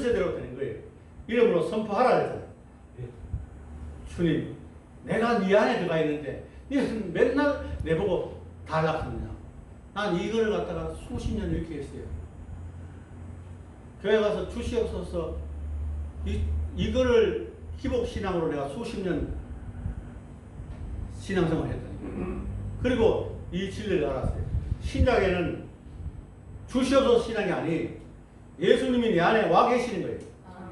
뜻대로 되는 거예요. 이름으로 선포하라 그랬잖아요. 주님, 내가 네 안에 들어가 있는데 너는 맨날 내보고 달라 그러냐. 난 이걸 갖다가 수십 년 이렇게 했어요. 교회 가서 주시옵소서 이거를 기복신앙으로 내가 수십 년 신앙생활 했다니. 그리고 이 진리를 알았어요. 신약에는 주시옵소서 신앙이 아니 예수님이 내 안에 와 계시는 거예요.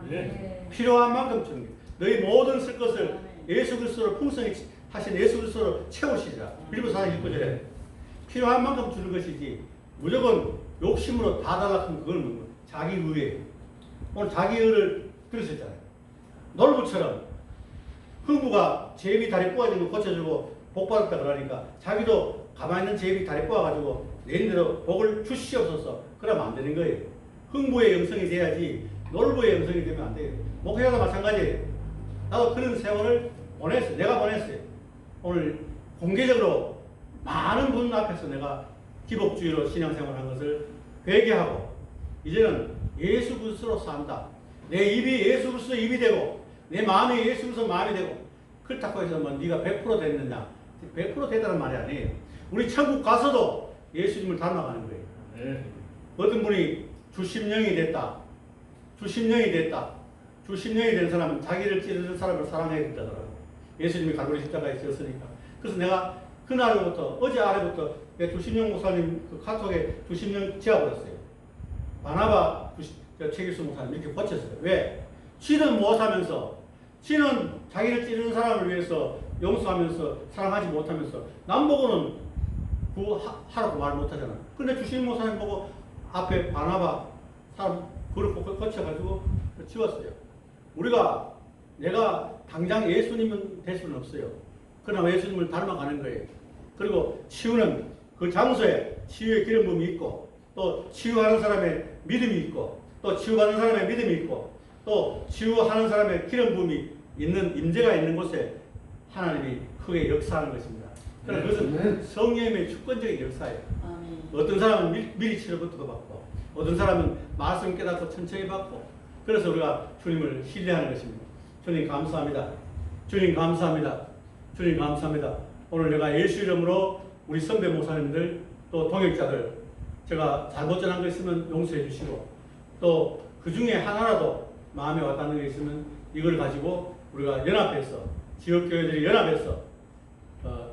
네. 필요한 만큼 주는 거예요. 너희 모든 쓸 것을 예수 그리스도로 풍성히 하신 예수 그리스도로 채우시리라. 빌립보서 4장 19절에 필요한 만큼 주는 것이지 무조건 욕심으로 다 달라 하면 그걸 뭐 자기 의에 오늘 자기 의를 들으셨잖아요. 놀부처럼 흥부가 제비 다리 꼬아진 거 고쳐주고 복 받았다 그러니까 자기도 가만히 있는 제비 다리 꼬아가지고 내인대로 복을 주시옵소서 그러면 안 되는 거예요. 흥부의 영성이 돼야지 놀부의 영성이 되면 안 돼요. 목회자도 마찬가지예요. 나도 그런 세월을 보냈어요. 내가 보냈어요. 오늘 공개적으로 많은 분 앞에서 내가 기복주의로 신앙생활한 것을 회개하고 이제는 예수 그리스도로 산다. 내 입이 예수 그리스도 입이 되고 내 마음이 예수 그리스도 마음이 되고 그렇다고 해서 뭐 네가 100% 됐느냐 100% 됐다는 말이 아니에요. 우리 천국 가서도 예수님을 닮아가는 거예요. 네. 어떤 분이 주심령이 됐다. 주심령이 됐다. 주심령이 된 사람은 자기를 찌르는 사람을 사랑해야 된다더라고요. 예수님이 갈보리 십자가에 지었으니까. 그래서 내가 그날부터 어제 아래부터 내 주심령 목사님 그 카톡에 주심령 지어버렸어요. 바나바 최길수 목사님 이렇게 고쳤어요. 왜? 지는 못하면서 지는 자기를 찌르는 사람을 위해서 용서하면서 사랑하지 못하면서 남보고는 하라고 말 못하잖아. 근데 주심 목사님 보고 앞에 바나바 사람 그걸 거쳐가지고 지웠어요. 우리가 내가 당장 예수님은 될 수는 없어요. 그러나 예수님을 닮아가는 거예요. 그리고 치유는 그 장소에 치유의 기름 부음이 있고 또 치유하는 사람의 믿음이 있고 또 치유받는 사람의 믿음이 있고 또 치유하는 사람의 기름 부음이 있는 임재가 있는 곳에 하나님이 크게 역사하는 것입니다. 그러나 그것은 성령의 주권적인 역사예요. 어떤 사람은 미리 치료부터 받고 어떤 사람은 말씀 깨닫고 천천히 받고 그래서 우리가 주님을 신뢰하는 것입니다. 주님 감사합니다. 주님 감사합니다. 주님 감사합니다. 오늘 내가 예수 이름으로 우리 선배 목사님들 또 동역자들 제가 잘못 전한 거 있으면 용서해 주시고 또 그 중에 하나라도 마음에 와닿는 게 있으면 이걸 가지고 우리가 연합해서 지역교회들이 연합해서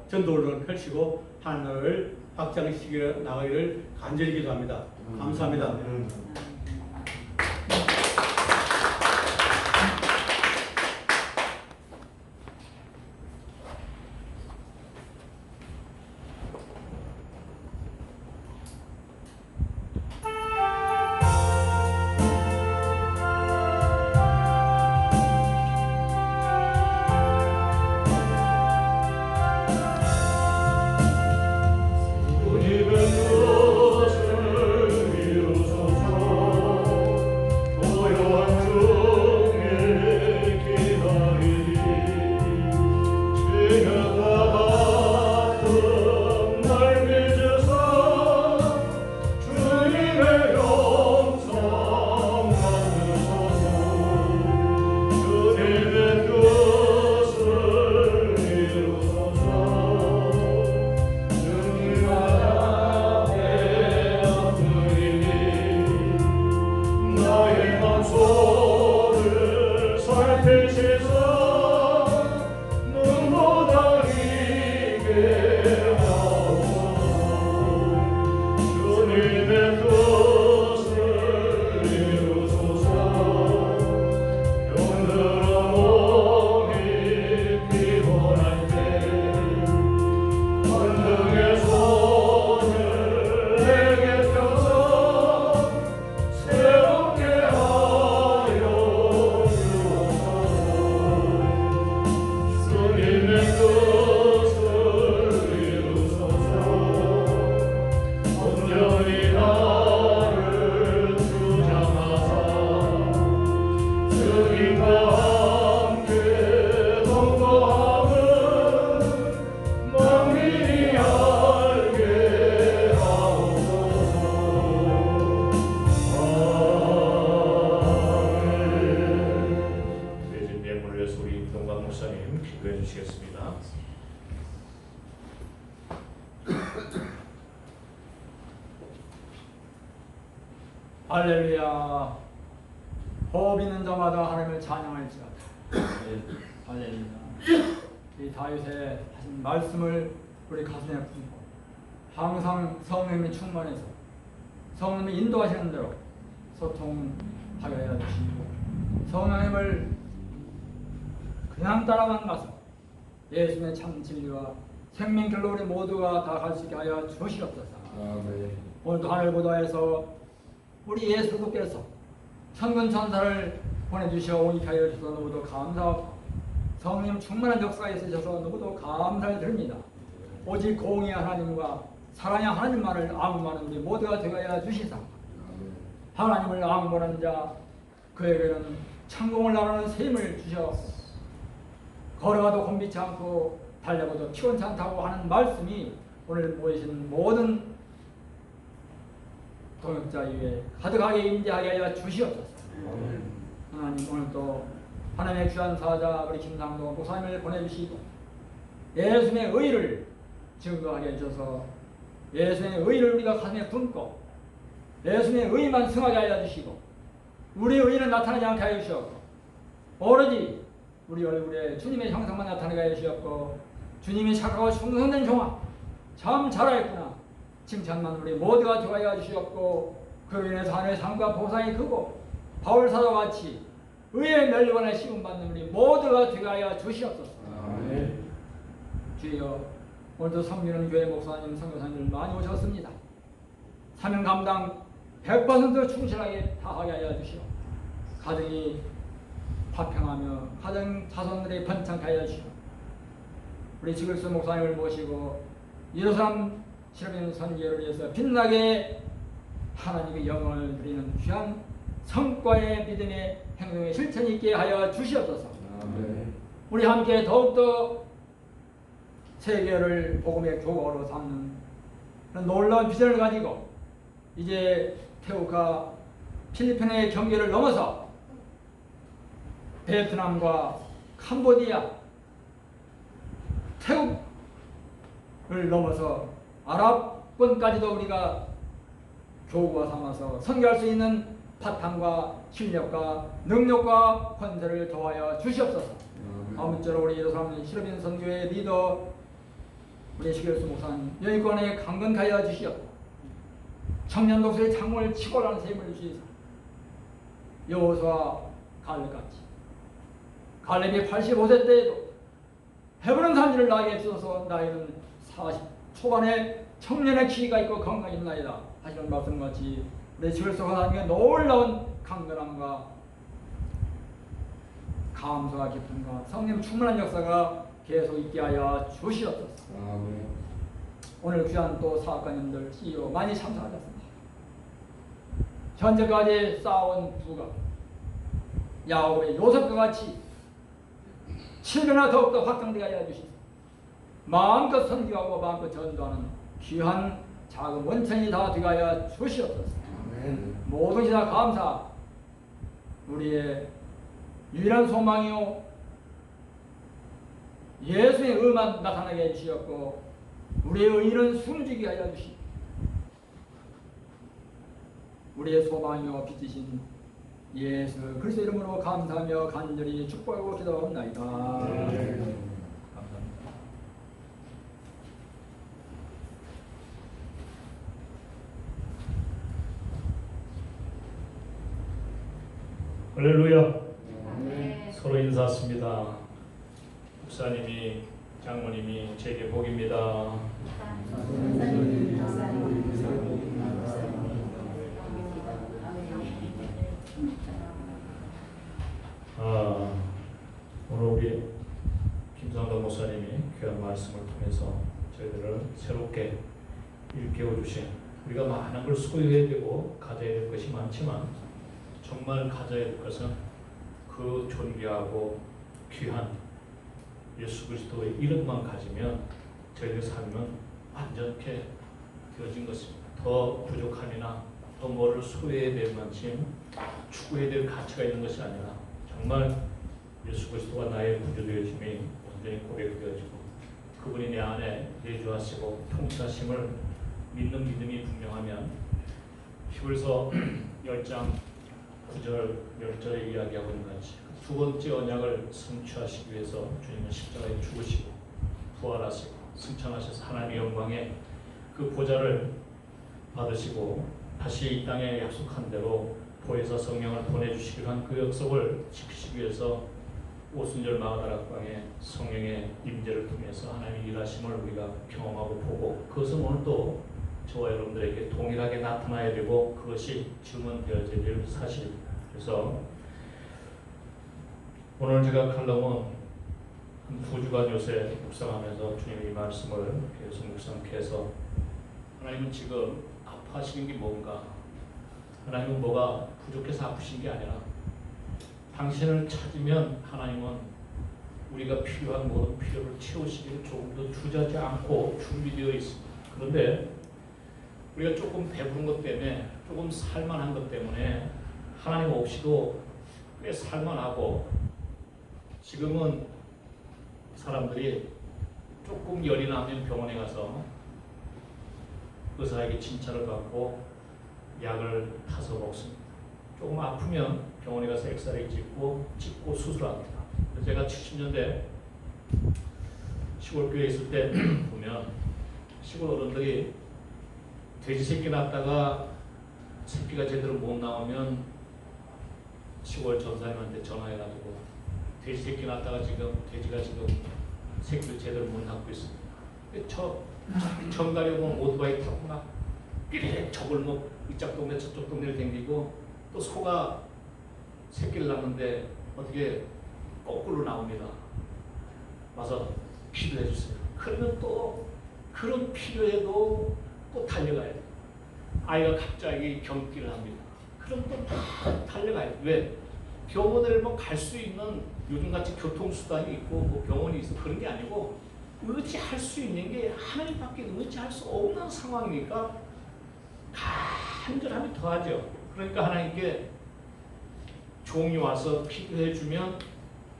전도를 펼치고 하나님을 확장시켜 나가기를 간절히 기도합니다. 감사합니다. 하시겠습니다. 할렐루야. 호흡 있는 자마다 하나님을 찬양할지어다. 할렐루야. 이 다윗의 하신 말씀을 우리 가슴에 품고 항상 성령님이 충만해서 성령님이 인도하시는 대로 소통하여 주시고 성령님을 그냥 따라만 가서 예수님의 참 진리와 생명길로 우리 모두가 다 갈 수 있게 하여 주시옵소서. 오늘도 하늘보다에서 우리 예수께서 천군 천사를 보내주시어 오게 하여 주셔서 너무도 감사하고 성령 충만한 역사가 있으셔서 너무도 감사를 드립니다. 오직 공의 하나님과 사랑의 하나님만을 앙망하는 우리 모두가 되어야 주시사 하나님을 앙망하는 자 그에게는 창공을 나누는 셈을 주셔 걸어가도 곤비치 않고 달려가도 피곤치 않다고 하는 말씀이 오늘 모이신 모든 동역자 위에 가득하게 임재하게 하여 주시옵소서. 하나님 오늘도 하나님의 귀한 사자 우리 김상도 목사님을 보내주시고 예수님의 의를 증거하게 해주셔서 예수님의 의를 우리가 가슴에 품고 예수님의 의만 승하게 하여 주시고 우리의 의는 나타나지 않게 하여 주시옵고 오로지 우리 얼굴에 주님의 형상만 나타나게 하여 주시옵고 주님이 착하고 충성된 종아 참 잘하였구나 칭찬만 우리 모두가 좋아하여 주시옵고 그로 인해서 하늘의 상과 보상이 크고 바울 사도와 같이 의의 멸류관에 시험받는 우리 모두가 되게 하여 주시옵소서. 아멘. 주여 오늘도 섬기는 교회 목사님 선교사님들 많이 오셨습니다. 사명 감당 100% 충실하게 다하게 하여 주시오. 가정이 화평하며 가정 자손들의 번창케 하여 주시오. 우리 지글스 목사님을 모시고 예루살렘 실업인 선교를 위해서 빛나게 하나님의 영광을 드리는 귀한 성과의 믿음의 행동의 실천이 있게 하여 주시옵소서. 아멘. 우리 함께 더욱더 세계를 복음의 교과로 삼는 그런 놀라운 비전을 가지고 이제 태국과 필리핀의 경계를 넘어서 베트남과 캄보디아, 태국을 넘어서 아랍권까지도 우리가 교구와 삼아서 선교할 수 있는 바탕과 실력과 능력과 권세를 더하여 주시옵소서. 아무쪼록 우리 예루살렘 실업인 선교의 리더 우리 시결수 목사님 여기권에 강건케 하여 주시옵고 청년 독서의 창문을 치고 나는 셈을 주시사 여호수아 갈렙같이 갈렙이 85세 때에도 헤브론 산지를 나게 해주셔서 나이는 40 초반에 청년의 키가 있고 건강이 있나이다 하시는 말씀같이 우리 지글수 하나님의 놀라운 강건함과 감사와 기쁨과 성령 충만한 역사가 계속 있게 하여 주시옵소서. 오늘 귀한 또 사학관님들 CEO 많이 참석하셨습니다. 현재까지 쌓아온 부가 야곱의 요셉과 같이 7배나 더욱더 확장되게 하여 주시옵소서. 마음껏 선교하고 마음껏 전도하는 귀한 작은 원천이 다 되게 하여 주시옵소서. 모든 것이 다 감사 우리의 유일한 소망이요 예수의 의만 나타나게 해주시옵고 우리의 의는 숨지게 하여 주시옵소서. 우리의 소망이요 빛이신 예수 그리스도 이름으로 감사하며 간절히 축복하고 기도합니다. 감사합니다. 할렐루야. 서로 인사했습니다. 목사님이 장모님이 제게 복입니다. 오늘 우리 김상도 목사님이 귀한 말씀을 통해서 저희들을 새롭게 일깨워 주신 우리가 많은 걸 소유해야 되고 가져야 될 것이 많지만 정말 가져야 될 것은 그 존귀하고 귀한 예수 그리스도의 이름만 가지면 저희의 삶은 완전케 되어진 것입니다. 더 부족함이나 더 뭐를 소유해야 될 만큼 추구해야 될 가치가 있는 것이 아니라 정말 예수 그리스도가 나의 구주되어짐이 완전히 고백되어지고 그분이 내 안에 내주하시고 통치하심을 믿는 믿음이 분명하면 히브리서 10장 9절 10절에 이야기하고 있는 같이 두 번째 언약을 성취하시기 위해서 주님은 십자가에 죽으시고 부활하시고 승천하셔서 하나님의 영광의 그 보좌를 받으시고 다시 이 땅에 약속한 대로 보혜사 성령을 보내주시기로 한 그 약속을 지키시기 위해서 오순절 마가다락방에 성령의 임재를 통해서 하나님의 일하심을 우리가 경험하고 보고 그것은 오늘 또 저와 여러분들에게 동일하게 나타나야 되고 그것이 증언되어져야 될 사실입니다. 그래서 오늘 제가 칼럼은 한 2주간 요새 묵상하면서 주님의 이 말씀을 계속 묵상케 해서 하나님은 지금 아파하시는 게 뭔가, 하나님은 뭐가 부족해서 아프신 게 아니라 당신을 찾으면 하나님은 우리가 필요한 모든 필요를 채우시기를 조금 더 주저하지 않고 준비되어 있습니다. 그런데 우리가 조금 배부른 것 때문에, 조금 살만한 것 때문에 하나님 없이도 꽤 살만하고, 지금은 사람들이 조금 열이 나면 병원에 가서 의사에게 진찰을 받고 약을 타서 먹습니다. 조금 아프면 병원에 가서 엑스레이 찍고 수술합니다. 제가 70년대 시골 교회에 있을 때 보면 시골 어른들이 돼지 새끼 낳다가 새끼가 제대로 못 나오면 시골 전사님한테 전화해가지고 돼지 새끼 낳다가 돼지가 지금 새끼를 제대로 못 낳고 있습니다. 정갈이 오면 오토바이 타고 막 삐리릭 저골목 이쪽 동네 저쪽 동네를 댕기고 또 소가 새끼를 낳는데 어떻게 거꾸로 나옵니다. 와서 기도해 주세요. 그러면 또 그런 필요에도 또 달려가야 돼요. 아이가 갑자기 경기를 합니다. 그럼 또 달려가야 돼요. 왜? 병원을 뭐 갈 수 있는 요즘같이 교통수단이 있고 뭐 병원이 있어 그런 게 아니고 의지할 수 있는 게 하나님밖에 의지할 수 없는 상황이니까 간절함이 더하죠. 그러니까 하나님께 종이 와서 기도해 주면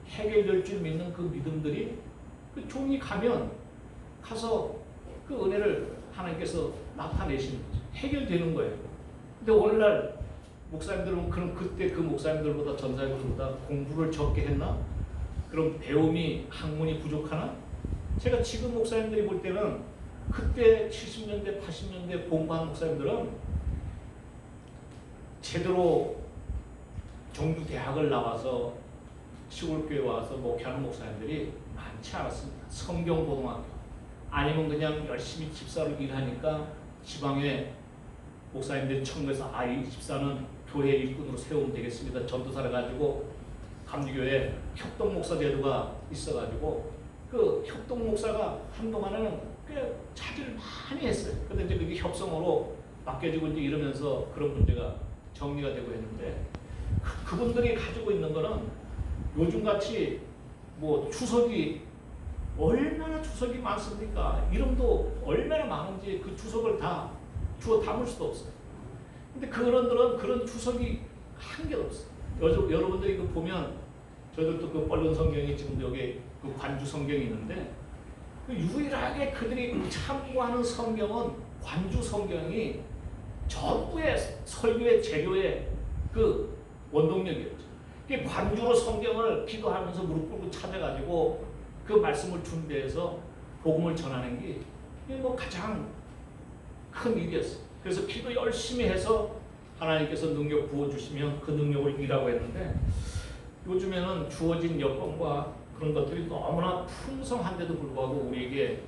해결될 줄 믿는 그 믿음들이 그 종이 가서 그 은혜를 하나님께서 나타내시는 거죠. 해결되는 거예요. 근데 오늘날 목사님들은 그때 그 목사님들보다 전사님들보다 공부를 적게 했나? 그럼 배움이 학문이 부족하나? 제가 지금 목사님들이 볼 때는 그때 70년대 80년대 공부한 목사님들은 제대로 정규 대학을 나와서 시골교회 와서 목회하는 목사님들이 많지 않았습니다. 성경고등학교 아니면 그냥 열심히 집사로 일하니까 지방에 목사님들이 청구해서 이 집사는 교회 일꾼으로 세우면 되겠습니다. 전도사를 가지고 감리교회 협동 목사 제도가 있어가지고 그 협동 목사가 한동안에는 꽤 차질을 많이 했어요. 근데 이제 그게 협성으로 맡겨지고 이제 이러면서 그런 문제가 정리가 되고 했는데 그분들이 가지고 있는 거는 요즘같이 뭐 추석이 얼마나 추석이 많습니까? 이름도 얼마나 많은지 그 추석을 다 주워 담을 수도 없어요. 근데 그런들은 그런 추석이 한 개도 없어요. 여러분들이 그 보면 저희들도 그 빨간 성경이 지금 여기 그 관주 성경이 있는데 그 유일하게 그들이 참고하는 성경은 관주 성경이 전부의 설교의 재료의 그 원동력이었죠. 그 관주로 성경을 기도하면서 무릎 꿇고 찾아가지고 그 말씀을 준비해서 복음을 전하는 게 뭐 가장 큰 일이었어요. 그래서 기도 열심히 해서 하나님께서 능력 부어주시면 그 능력을 일하고 했는데 요즘에는 주어진 여건과 그런 것들이 너무나 풍성한데도 불구하고 우리에게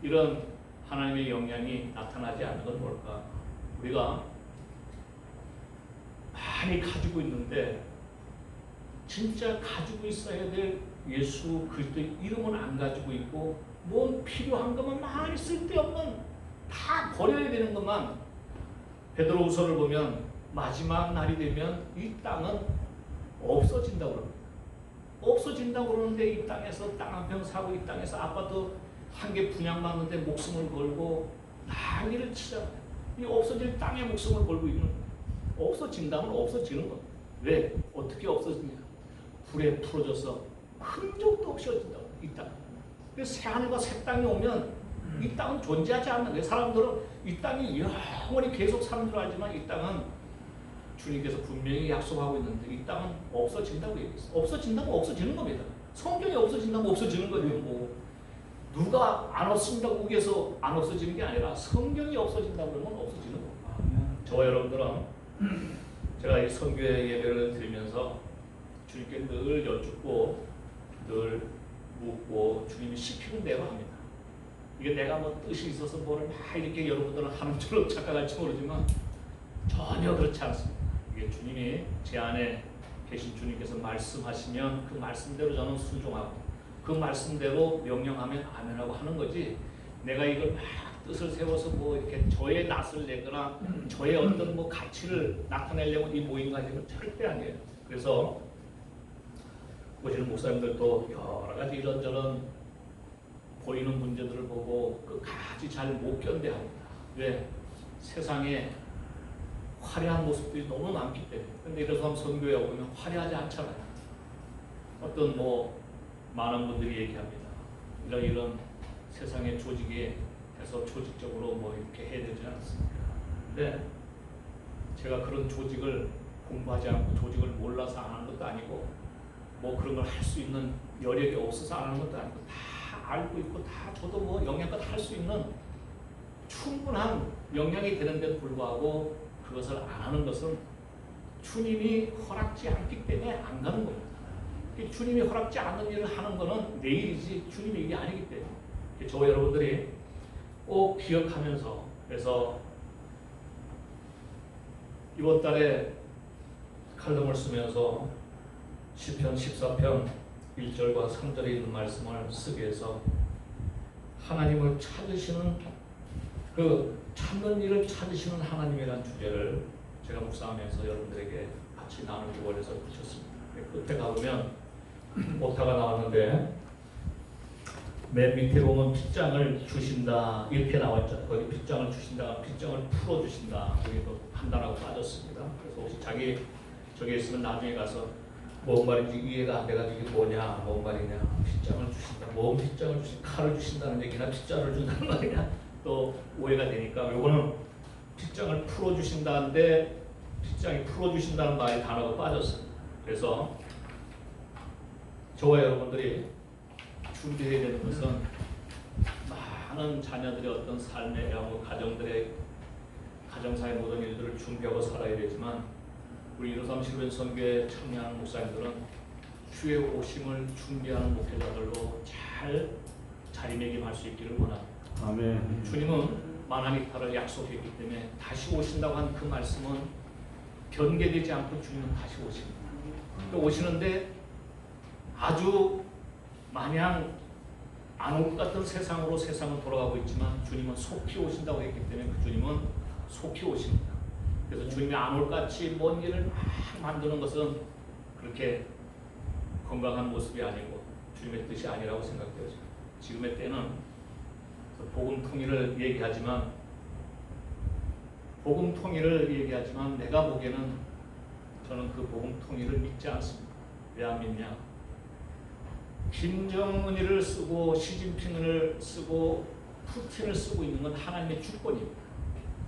이런 하나님의 영향이 나타나지 않는 건 뭘까? 우리가 많이 가지고 있는데 진짜 가지고 있어야 될 예수 그리스도의 이름은 안 가지고 있고 뭔 필요한 것만 많이 쓸데없는 다 버려야 되는 것만 베드로후서를 보면 마지막 날이 되면 이 땅은 없어진다고 그럽니다. 없어진다고 그러는데 이 땅에서 땅 한 평 사고 이 땅에서 아파트 한 개 분양받는데 목숨을 걸고 난리를 치잖아요. 이 없어질 땅에 목숨을 걸고 있는 거예요. 없어진다면 없어지는 거예요. 왜? 어떻게 없어지냐? 불에 풀어져서 흔적도 없이 어진다. 이 땅. 그래서 새하늘과 새 땅이 오면 이 땅은 존재하지 않는 거예요. 사람들은 이 땅이 영원히 계속 사는 줄 알지만 이 땅은 주님께서 분명히 약속하고 있는데 이 땅은 없어진다고 얘기했어요. 없어진다고 없어지는 겁니다. 성경이 없어진다고 없어지는 거죠. 뭐 누가 안 없어진다고 우겨서 안 없어지는 게 아니라 성경이 없어진다고 그러면 없어지는 겁니다. 저와 여러분들은 제가 이 선교회 예배를 드리면서 주님께 늘 여쭙고 늘 묻고 주님이 시키는 대로 합니다. 이게 내가 뭐 뜻이 있어서 뭐를 막 이렇게 여러분들은 하는 줄로 착각할지 모르지만 전혀 그렇지 않습니다. 이게 주님이 제 안에 계신 주님께서 말씀하시면 그 말씀대로 저는 순종하고 그 말씀대로 명령하면 아멘하고 하는 거지 내가 이걸 막 뜻을 세워서 뭐 이렇게 저의 낯을 내거나 저의 어떤 뭐 가치를 나타내려고 이 모임 가지고 절대 아니에요. 그래서 보시는 목사님들도 여러 가지 이런저런 보이는 문제들을 보고 끝까지 잘 못 견뎌합니다. 왜? 세상에 화려한 모습들이 너무 많기 때문에. 근데 이래서 선교에 오면 화려하지 않잖아요. 어떤 뭐 많은 분들이 얘기합니다. 이런 세상의 조직에 해서 조직적으로 뭐 이렇게 해야 되지 않습니까? 근데 제가 그런 조직을 공부하지 않고 조직을 몰라서 안 하는 것도 아니고 뭐 그런 걸 할 수 있는 여력이 없어서 안 하는 것도 아니고 다 알고 있고 다 저도 뭐 영양껏 할 수 있는 충분한 역량이 되는데도 불구하고 그것을 안 하는 것은 주님이 허락지 않기 때문에 안 가는 겁니다. 주님이 허락지 않는 일을 하는 것은 내 일이지 주님의 일이 아니기 때문에 저와 여러분들이 꼭 기억하면서 그래서 이번 달에 칼럼을 쓰면서 시편 14편 1절과 3절에 있는 말씀을 쓰기 위해서 하나님을 찾으시는 그 찾는 일을 찾으시는 하나님이라는 주제를 제가 묵상하면서 여러분들에게 같이 나누기 원해서 붙였습니다. 끝에 가보면 오타가 나왔는데 맨 밑에 보면 빗장을 주신다 이렇게 나왔죠. 거기 빗장을 주신다, 빗장을 풀어주신다 거기도 판단하고 빠졌습니다. 그래서 혹시 자기 저기 있으면 나중에 가서 뭔 말인지 이해가 안 돼가지고 이게 뭐냐, 뭔 말이냐, 빗장을 주신다, 뭔 빗장을 주신다, 칼을 주신다는 얘기나 빗장을 준다는 말이냐 또 오해가 되니까 요거는 빗장을 풀어주신다는데 빗장이 풀어주신다는 말이 단어가 빠졌습니다. 그래서 저와 여러분들이 준비해야 되는 것은 많은 자녀들의 어떤 삶의 가정들의 가정사의 모든 일들을 준비하고 살아야 되지만 우리 153 실현 선교에 참여하는 목사님들은 주의 오심을 준비하는 목회자들로 잘 자리매김할 수 있기를 원합니다. 아멘. 주님은 마나니타를 약속했기 때문에 다시 오신다고 한 그 말씀은 변개되지 않고 주님은 다시 오십니다. 또 오시는데 아주 마냥 안 올 것 같은 세상으로 세상은 돌아가고 있지만 주님은 속히 오신다고 했기 때문에 그 주님은 속히 오십니다. 그래서 주님이 안 올 것 같이 뭔 일을 막 만드는 것은 그렇게 건강한 모습이 아니고 주님의 뜻이 아니라고 생각되어집니다. 지금의 때는 복음 통일을 얘기하지만 내가 보기에는 저는 그 복음 통일을 믿지 않습니다. 왜 안 믿냐? 김정은이를 쓰고 시진핑을 쓰고 푸틴을 쓰고 있는 건 하나님의 주권입니다.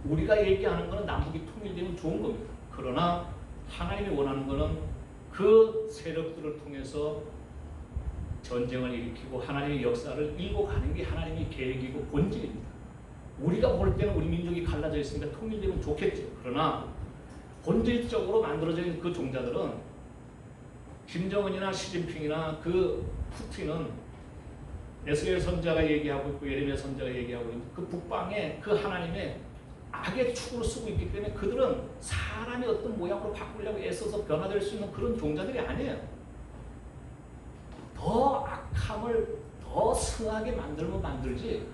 우리가 얘기하는 것은 남북이 통일되면 좋은 겁니다. 그러나 하나님이 원하는 것은 그 세력들을 통해서 전쟁을 일으키고 하나님의 역사를 일고 가는 게 하나님의 계획이고 본질입니다. 우리가 볼 때는 우리 민족이 갈라져 있으니까 통일되면 좋겠죠. 그러나 본질적으로 만들어져 있는 그 종자들은 김정은이나 시진핑이나 그 푸틴은 에스겔 선자가 얘기하고 있고 예레미야 선자가 얘기하고 있는 그 북방의 그 하나님의 악의 축으로 쓰고 있기 때문에 그들은 사람의 어떤 모양으로 바꾸려고 애써서 변화될 수 있는 그런 종자들이 아니에요. 더 악함을 더 승하게 만들면 만들지.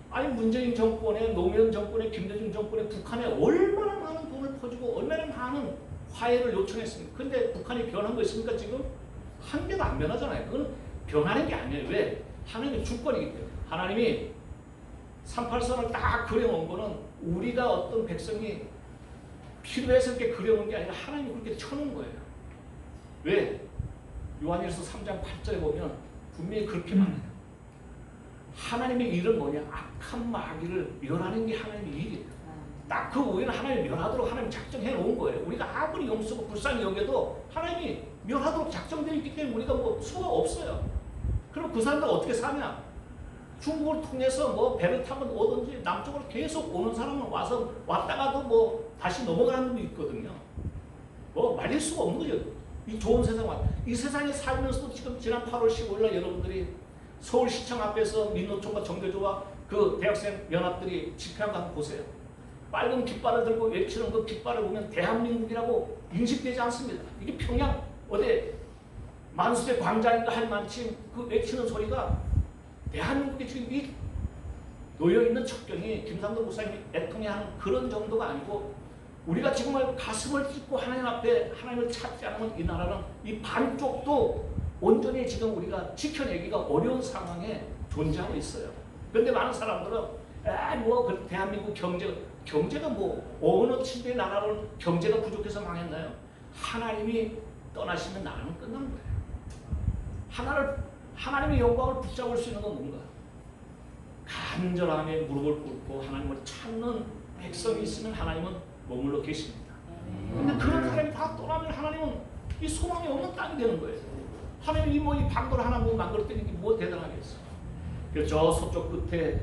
아니 문재인 정권에 노무현 정권에 김대중 정권에 북한에 얼마나 많은 돈을 퍼주고 얼마나 많은 화해를 요청했습니까? 근데 북한이 변한 거 있습니까? 지금 한 개도 안 변하잖아요. 그건 변하는 게 아니에요. 왜? 하나님의 주권이기 때문에. 하나님이 383을 딱 그려놓은 거는 우리가 어떤 백성이 필요해서 이렇게 그려놓은 게 아니라 하나님이 그렇게 쳐놓은 거예요. 왜? 요한일서 3장 8절에 보면 분명히 그렇게 말해요. 하나님의 일은 뭐냐? 악한 마귀를 멸하는 게 하나님의 일이에요. 딱 그 오해는 하나님이 멸하도록 하나님 작정해 놓은 거예요. 우리가 아무리 용서고 불쌍히 여겨도 하나님이 멸하도록 작정되어 있기 때문에 우리가 뭐 수가 없어요. 그럼 그 사람들 어떻게 사냐? 중국을 통해서 뭐 배를 타면 오든지 남쪽으로 계속 오는 사람은 와서 왔다가도 뭐 다시 넘어가는 분이 있거든요. 뭐 말릴 수가 없는 거죠. 이 좋은 세상 이 세상에 살면서도 지금 지난 8월 15일날 여러분들이 서울시청 앞에서 민노총과 정교조와 그 대학생 연합들이 집회한 거 한번 보세요. 빨간 깃발을 들고 외치는 그 깃발을 보면 대한민국이라고 인식되지 않습니다. 이게 평양 어디 만수대 광장인가 할 만큼 그 외치는 소리가 대한민국에 지금 이 놓여있는 척경이 김상도 목사님이 애통해하는 그런 정도가 아니고 우리가 정말 가슴을 찢고 하나님 앞에 하나님을 찾지 않으면 이 나라는 이 반쪽도 온전히 지금 우리가 지켜내기가 어려운 상황에 존재하고 있어요. 그런데 많은 사람들은 뭐 대한민국 경제가 뭐 어느 친구의 나라는 경제가 부족해서 망했나요? 하나님이 떠나시면 나라는 끝난 거예요. 하나님의 영광을 붙잡을 수 있는 건 뭔가? 간절함에 무릎을 꿇고 하나님을 찾는 백성이 있으면 하나님은 머물러 계십니다. 근데 그런 사람이 다 떠나면 하나님은 이 소망이 없는 땅이 되는 거예요. 하나님이 뭐 이 방도를 하나 뭐 만들었더니 이게 뭐 대단하겠어. 그래서 저 서쪽 끝에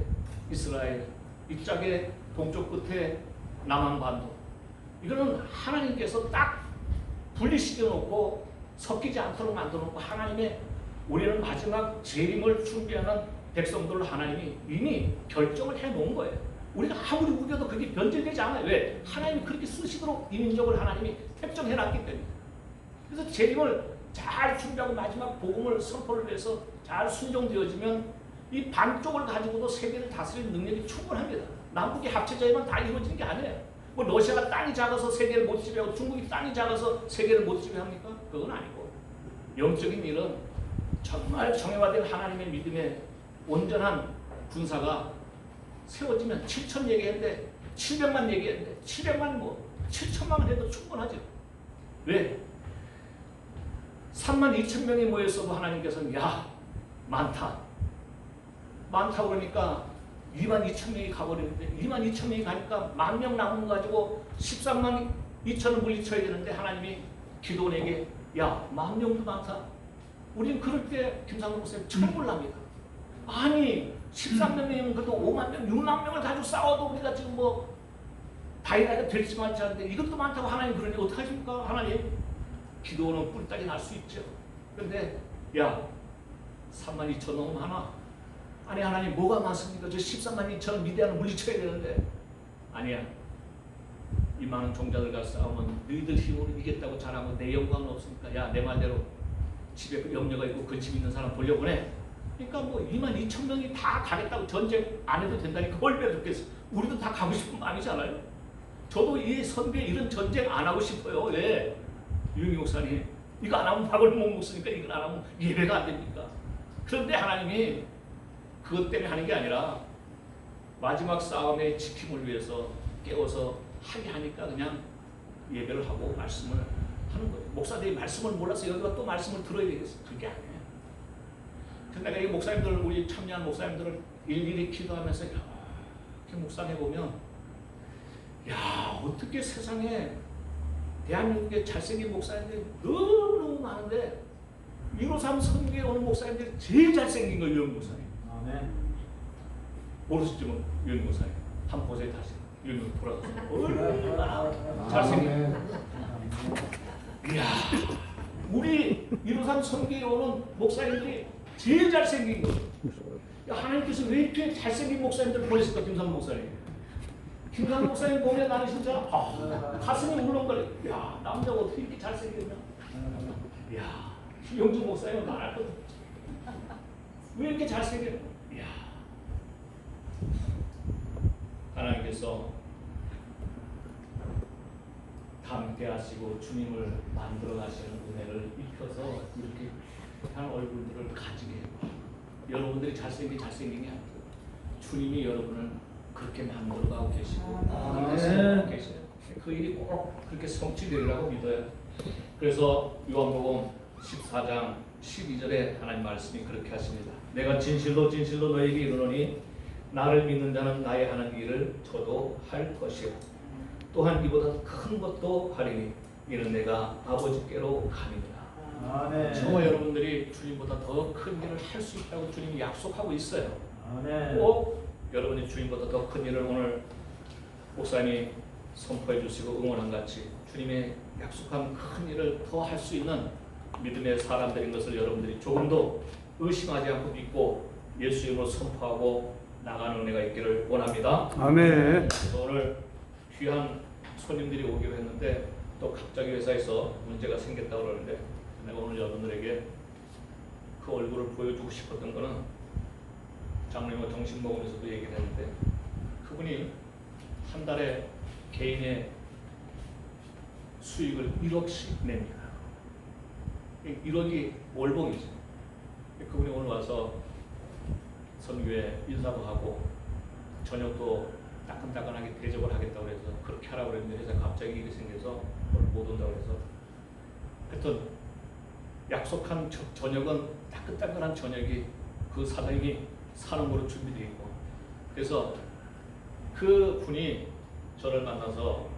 이스라엘, 이쪽에 동쪽 끝에 남한반도. 이거는 하나님께서 딱 분리시켜 놓고 섞이지 않도록 만들어 놓고 하나님의 우리는 마지막 재림을 준비하는 백성들을 하나님이 이미 결정을 해 놓은 거예요. 우리가 아무리 우겨도 그게 변질되지 않아요. 왜? 하나님이 그렇게 쓰시도록 이 민족을 하나님이 택정해 놨기 때문에. 그래서 재림을 잘 준비하고 마지막 복음을 선포를 해서 잘 순종되어지면 이 반쪽을 가지고도 세계를 다스리는 능력이 충분합니다. 남북이 합쳐져야만 다 이루어지는 게 아니에요. 뭐 러시아가 땅이 작아서 세계를 못 지배하고 중국이 땅이 작아서 세계를 못 지배합니까? 그건 아니고 영적인 일은 정말 정예화된 하나님의 믿음의 온전한 군사가 세워지면 7천 얘기했는데 700만 얘기했는데 700만 뭐 7천만 해도 충분하죠. 왜? 3만 2천 명이 모였어도 하나님께서는 야 많다 그러니까 2만 2천 명이 가버리는데 2만 2천 명이 가니까 10,000명 남은 거 가지고 13만 2천을 물리쳐야 되는데 하나님이 기도원에게 야 10,000명도 많다. 우리는 그럴 때 김상도 목사님 철물 납니다. 아니 13명이면 그래도 5만 명, 6만 명을 가지고 싸워도 우리가 지금 뭐 다이나가 될지 많지 않은데 이것도 많다고 하나님 그러니 어떡하십니까? 하나님 기도는 뿔딱이 날 수 있죠. 그런데 야 3만 2천 너무 많아. 아니 하나님 뭐가 많습니까? 저 13만 2천 미디안을 물리쳐야 되는데 아니야. 이 많은 종자들과 싸우면 너희들 힘으로 이겼다고 잘하고 내 영광은 없으니까 야 내 말대로 집에 그 염려가 있고 근심 있는 사람 돌려보내. 그러니까 뭐 2만 2천 명이 다 가겠다고 전쟁 안 해도 된다니까 얼마나 좋겠어. 우리도 다 가고 싶은 마음이잖아요. 저도 이 선교에 이런 전쟁 안 하고 싶어요. 왜? 유영희 목사님 이거 안 하면 밥을 못 먹으니까 이걸 안 하면 예배가 안 됩니까? 그런데 하나님이 그것 때문에 하는 게 아니라 마지막 싸움의 지킴을 위해서 깨워서 하게 하니까 그냥 예배를 하고 말씀을 하는 거예요. 목사들이 말씀을 몰라서 여기가 또 말씀을 들어야 되겠어. 그게 아니에요. 그래서 내가 이 목사님들 우리 참여한 목사님들을 일일이 기도하면서 이렇게 묵상해 보면 야 어떻게 세상에 대한민국에 잘생긴 목사님들이 너무너무 많은데 153 선교에 오는 목사님들이 제일 잘생긴 거 유영 목사님. 아멘. 모르시죠? 뭐 유영 목사님. 한번 보세요 다시. 유영 돌아가서 얼마나 잘생긴. 이야 우리 153 선교에 오는 목사님들이 제일 잘생긴 거. 야, 하나님께서 왜 이렇게 잘생긴 목사님들을 보냈을까? 김상도 목사님. 김상도 목사님 보면 나는 진짜 가슴이 울렁거려. 야 남자가 어떻게 이렇게 잘생겼냐? 야 영주 목사님은 말할 것도 없지. 왜 이렇게 잘생겼냐? 야 하나님께서 함께하시고 주님을 만들어 가시는 은혜를 입혀서 이렇게 한 얼굴들을 가지게 해요. 여러분들이 잘생긴 게 아니고 주님이 여러분을 그렇게 만들어가고 계시고 그렇게 세워가고 계셔요. 그 일이 꼭 그렇게 성취되리라고 믿어요. 그래서 요한복음 14장 12절에 하나님 말씀이 그렇게 하십니다. 내가 진실로 진실로 너에게 이르노니 나를 믿는 자는 나의 하는 일을 저도 할 것이요 또한 이보다 큰 것도 하리니 이는 내가 아버지께로 감이니라. 아멘. 저와 여러분들이 주님보다 더 큰 일을 할 수 있다고 주님이 약속하고 있어요. 아멘. 꼭 여러분이 주님보다 더 큰 일을 오늘 목사님이 선포해 주시고 응원한 같이 주님의 약속한 큰 일을 더 할 수 있는 믿음의 사람들인 것을 여러분들이 조금도 의심하지 않고 믿고 예수 이름으로 선포하고 나가는 은혜가 있기를 원합니다. 아멘. 그래서 오늘 귀한 손님들이 오기로 했는데 또 갑자기 회사에서 문제가 생겼다고 그러는데 내가 오늘 여러분들에게 그 얼굴을 보여주고 싶었던 거는 장로님과 정신모금에서도 얘기를 했는데 그분이 한 달에 개인의 수익을 1억씩 냅니다. 1억이 월봉이죠. 그분이 오늘 와서 선교회 인사도 하고 저녁도 따끈따끈하게 대접을 하겠다고 해서 그렇게 하라고 그랬는데 회사 갑자기 일이 생겨서 오늘 못 온다고 해서 하여튼 약속한 저녁은 따끈따끈한 저녁이 그 사장님이 사는 거로 준비되어 있고 그래서 그 분이 저를 만나서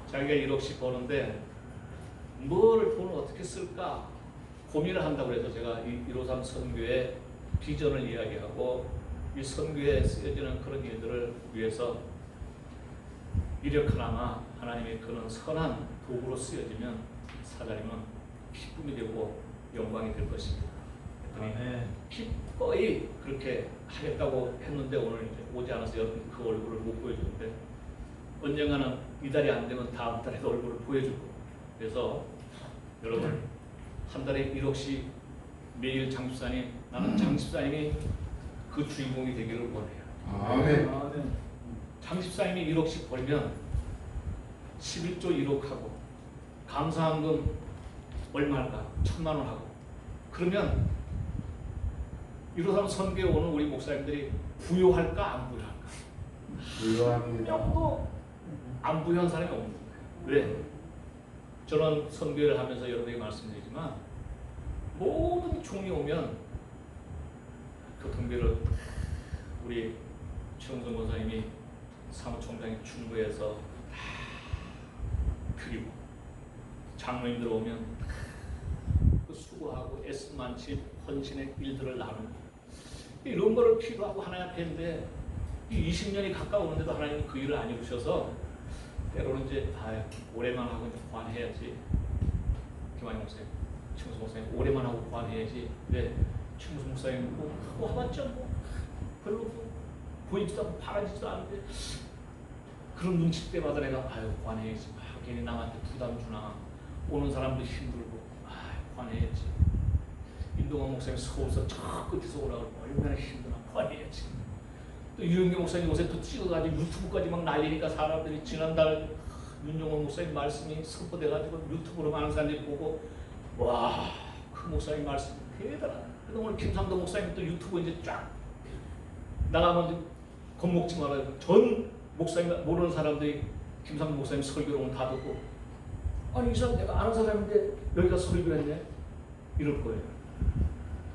자기가 1억씩 버는데 뭘 돈을 어떻게 쓸까 고민을 한다고 해서 제가 이 153 선교의 비전을 이야기하고 이 선교에 쓰여지는 그런 일들을 위해서 이력 하나마 하나님의 그런 선한 도구로 쓰여지면 사장님은 기쁨이 되고 영광이 될 것입니다. 그랬더니 기꺼이 그렇게 하겠다고 했는데 오늘 이제 오지 않아서 여러분 그 얼굴을 못 보여주는데 언젠가는 이달이 안 되면 다음 달에도 얼굴을 보여줄 거예요. 그래서 여러분 한 달에 1억씩 매일 장집사님 나는 장집사님이 그 주인공이 되기를 원해요. 아멘. 장집사님이 1억씩 벌면 11조 1억 하고 감사한금 얼마일까? 1,000만 원 하고 그러면 153 선교에 오는 우리 목사님들이 부유할까 안 부유할까? 부유합니다. 명도 안 부유한 사람이 없는 거예요. 왜? 저는 선교를 하면서 여러분에게 말씀드리지만 모든 종이 오면 교통비를 우리 최홍성 권사님이 사무총장이 충고해서 다 드리고 장로님들 오면 그 수고하고 애쓰만치 헌신의 일들을 나누고 이런 거를 필요하고 하나님 앞에 했는데 이 20년이 가까우는데도 하나님은 그 일을 안 이루셔서 때로는 이제 올해만 하고 이제 관해야지. 김한영 목사님, 최무수 목사님 올해만 하고 관해야지. 왜? 최무수 목사님 뭐 하봤자 뭐 별로 보이지도 않고 바라지도 않는데 그런 눈치 때마다 내가 관해야지. 괜히 남한테 부담 주나 오는 사람도 힘들고 관해야지. 인동환 목사님 서울서 저 끝에서 오라고 얼마나 힘드나 관해야지. 또 유영경 목사님 요새 또 찍어가지고 유튜브까지 막 날리니까 사람들이 지난달 윤종원 목사님 말씀이 선포돼가지고 유튜브로 많은 사람들이 보고 와, 그 목사님 말씀 대단하다. 그래서 오늘 김상도 목사님 또 유튜브 이제 쫙 나가면 겁먹지 말아요. 전 목사님 모르는 사람들이 김상도 목사님 설교를 오늘 다 듣고 아니 이 사람 내가 아는 사람인데 여기가 설교했네 이럴 거예요.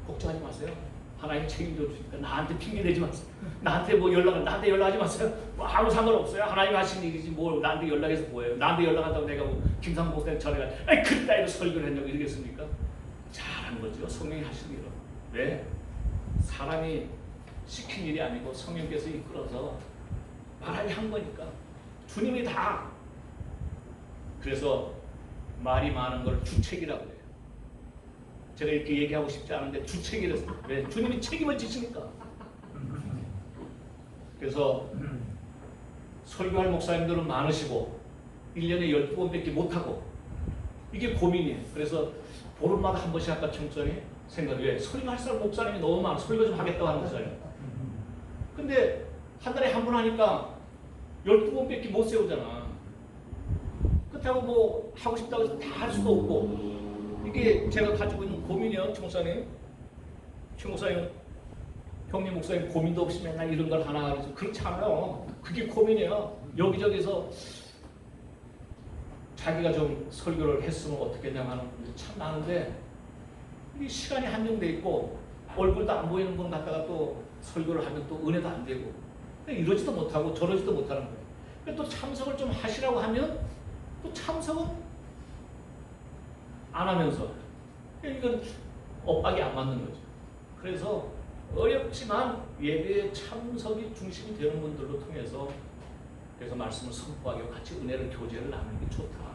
걱정하지 마세요. 하나님 책임져 주니까 나한테 핑계 대지 마세요. 나한테 나한테 연락하지 마세요. 뭐 아무 상관없어요. 하나님 하신 일이지 뭐 나한테 연락해서 뭐예요. 나한테 연락한다고 내가 뭐 김상도 목사님 전에 아니 그따위로 설교를 했냐고 이러겠습니까? 잘한 거죠. 성령이 하신 일은. 왜? 사람이 시킨 일이 아니고 성령께서 이끌어서 말하게 한 거니까. 주님이 다. 그래서 말이 많은 걸 주책이라고 해요. 제가 이렇게 얘기하고 싶지 않은데 주책이라서. 왜? 주님이 책임을 지시니까. 그래서 설교할 목사님들은 많으시고 1년에 12번밖에 못하고 이게 고민이에요. 그래서 보름마다 한 번씩 아까 청소년이 생각이 왜? 설교할 사람 목사님이 너무 많아. 설교 좀 하겠다고 하는 목사님. 근데 한 달에 한 번 하니까 12번밖에 못 세우잖아. 그렇다고 뭐 하고 싶다고 해서 다 할 수도 없고 이게 제가 가지고 있는 고민이요. 최 목사님. 최 목사님, 형님 목사님 고민도 없이 맨날 이런 걸 하나 그래서 그렇지 않아요. 그게 고민이에요. 여기저기서 자기가 좀 설교를 했으면 어떻겠냐 하는 분들이 참 많은데 이 시간이 한정돼 있고 얼굴도 안 보이는 분 갖다가 또 설교를 하면 또 은혜도 안 되고 이러지도 못하고 저러지도 못하는 거예요. 또 참석을 좀 하시라고 하면 또 참석은 안 하면서 이건 엇박이 안 맞는 거죠. 그래서 어렵지만 예배에 참석이 중심이 되는 분들로 통해서 그래서 말씀을 선포하고 같이 은혜를 교제를 나누는 게 좋다.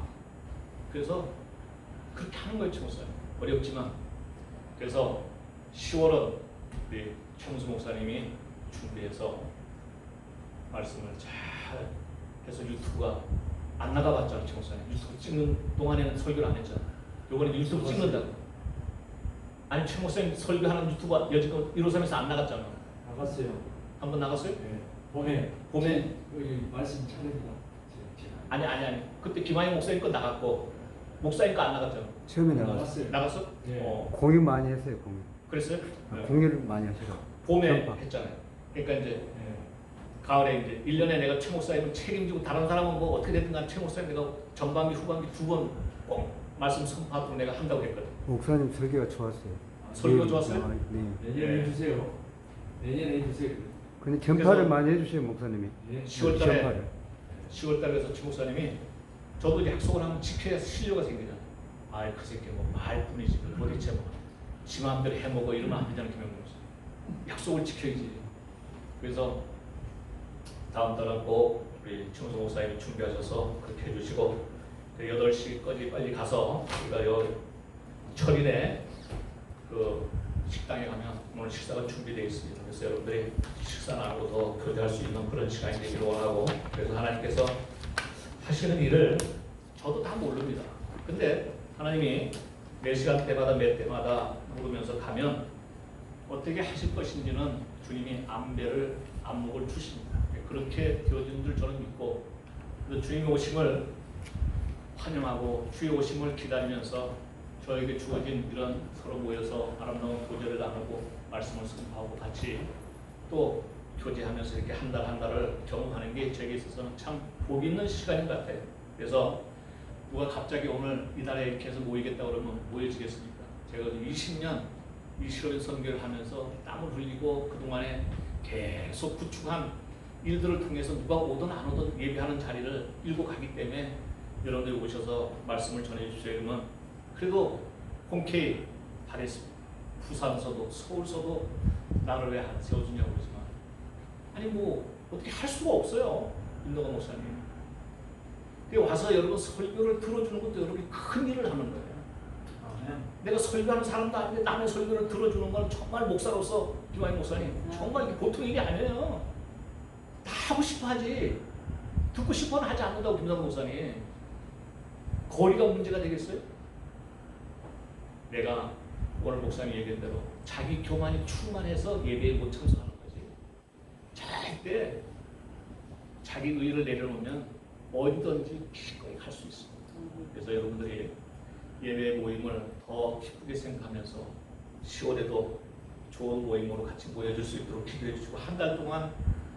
그래서 그렇게 하는 거예요, 청소년. 어렵지만 그래서 10월은 우리 청수 목사님이 준비해서 말씀을 잘 해서 유튜브가 안 나가봤잖아, 청소년. 유튜브 찍는 동안에는 설교를 안 했잖아. 요번에 유튜브 찍는다고. 아니 최 목사님 설교하는 유튜브가 여지껏 153에서 안 나갔잖아. 나갔어요. 한번 나갔어요? 네. 봄에 여기 말씀 차례입니다. 아니 그때 김하영 목사님 거 나갔고 목사님 거 안 나갔잖아. 처음에 나갔어요. 나갔어요. 나갔어? 네. 공유 많이 했어요. 공유. 그랬어요? 공유를 많이 하시고. 봄에 전파. 했잖아요. 그러니까 이제 네. 가을에 이제 1년에 내가 최 목사님을 책임지고 다른 사람은 뭐 어떻게 됐든 간에 최 목사님 내가 전반기 후반기 2번 꼭 말씀 선포하도록 내가 한다고 했거든. 목사님 설교가 좋았어요. 설교 좋았어요? 네. 내년에 해주세요. 내년에 해주세요. 근데 전파를 그래서 많이 해주세요, 목사님이. 예. 10월달에 전파를. 10월달에서 최 목사님이 저도 약속을 하면 지켜야 신뢰가 생기잖아. 아이 그 새끼 뭐 말뿐이지 뭐 도대체 뭐지 마음대로 해먹어 이러면 안 되잖아 김영국 목사. 약속을 지켜야지. 그래서 다음 달은 꼭 우리 청소 목사님이 준비하셔서 그렇게 해주시고 8시까지 빨리 가서 우리가 요 철인에 그 식당에 가면 오늘 식사가 준비되어 있습니다. 그래서 여러분들이 식사 나누고 더 교제할 수 있는 그런 시간이 되기를 원하고 그래서 하나님께서 하시는 일을 저도 다 모릅니다. 근데 하나님이 매 시간대마다 매 때마다 물으면서 가면 어떻게 하실 것인지는 주님이 안목을 주십니다. 그렇게 되어진 줄 저는 믿고 주님의 오심을 환영하고 주의 오심을 기다리면서 저에게 주어진 이런 서로 모여서 아름다운 교제를 나누고 말씀을 선포하고 같이 또 교제하면서 이렇게 한 달 한 달을 경험하는 게 저에게 있어서는 참 복 있는 시간인 것 같아요. 그래서 누가 갑자기 오늘 이달에 이렇게 해서 모이겠다 그러면 모여지겠습니까? 제가 20년 이시로의 선교를 하면서 땀을 흘리고 그동안에 계속 구축한 일들을 통해서 누가 오든 안 오든 예배하는 자리를 일고 가기 때문에 여러분들이 오셔서 말씀을 전해주세요. 그러면 그래도 홍케이 다레스 부산서도 서울서도 나를 왜 안 세워주냐고 그러지만 아니 뭐 어떻게 할 수가 없어요. 윤덕원 목사님. 와서 여러분 설교를 들어주는 것도 여러분이 큰 일을 하는 거예요. 내가 설교하는 사람도 아닌데 남의 설교를 들어주는 건 정말 목사로서 김하영 목사님 정말 이게 보통 일이 아니에요. 다 하고 싶어 하지 듣고 싶어는 하지 않는다고 김상국 목사님. 거리가 문제가 되겠어요? 내가 오늘 목사님 얘기한 대로 자기 교만이 충만해서 예배에 못 참석하는 거지. 절대 자기 의의를 내려놓으면 어디든지 기꺼이 갈 수 있습니다. 그래서 여러분들이 예배 모임을 더 기쁘게 생각하면서 10월에도 좋은 모임으로 같이 모여줄 수 있도록 기도해 주시고 한 달 동안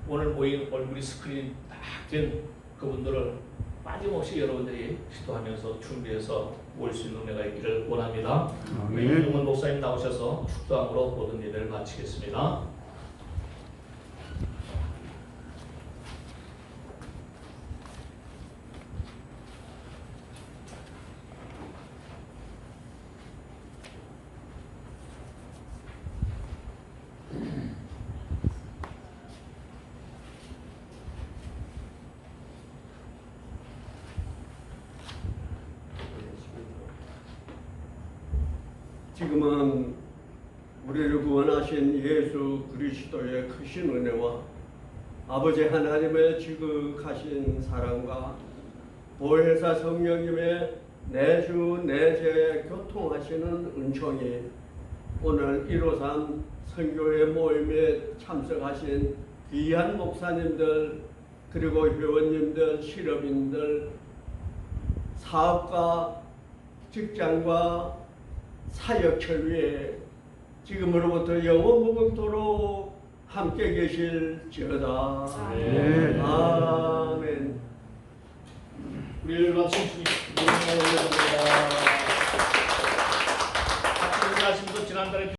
오늘 모임 얼굴이 스크린 딱 된 그분들을 빠짐없이 여러분들이 기도하면서 준비해서 모일 수 있는 은혜가 있기를 원합니다. 우리 윤동원 목사님 나오셔서 축도함으로 모든 예배를 마치겠습니다. 지금은 우리를 구원하신 예수 그리스도의 크신 은혜와 아버지 하나님의 지극하신 사랑과 보혜사 성령님의 내주 내재 교통하시는 은총이 오늘 153 선교회 모임에 참석하신 귀한 목사님들 그리고 회원님들, 실업인들, 사업가, 직장과 사역철 위에 지금으로부터 영원무궁토록 함께 계실지어다. 네. 아멘. 우리를 마친 주님 이름으로 올려드립니다. 같은 말씀도 지난달에